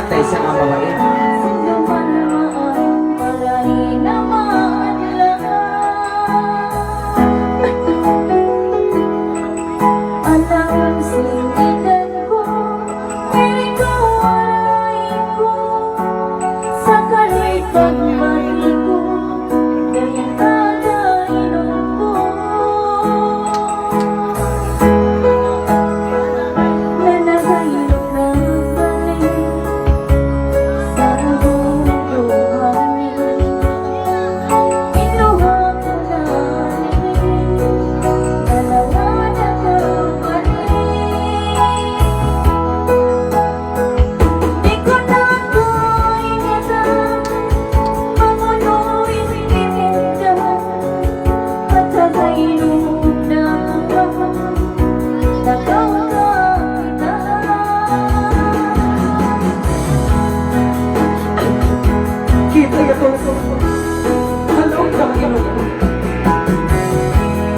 matay sa mga mabait.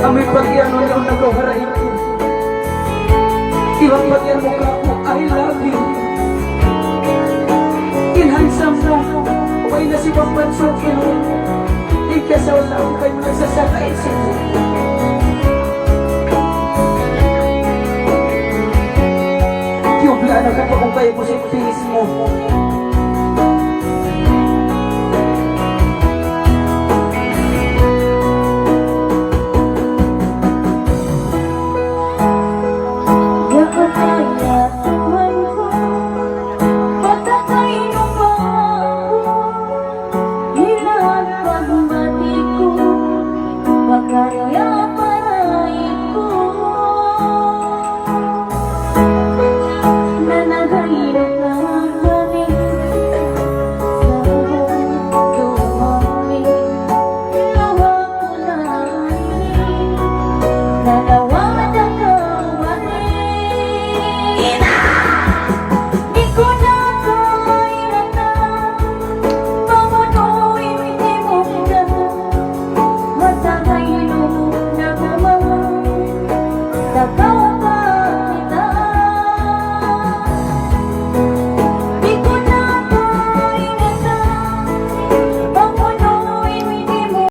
Amoy pagyan mo lang nagawarain ko. Ibang pagyan mo ka ako, I love you. Inhansam mo, may nasibang bansong kilo. Ikasaw na ako kayo nagsasakay sa mo. Yung plano ka pa kung kayo mo sa pilis mo.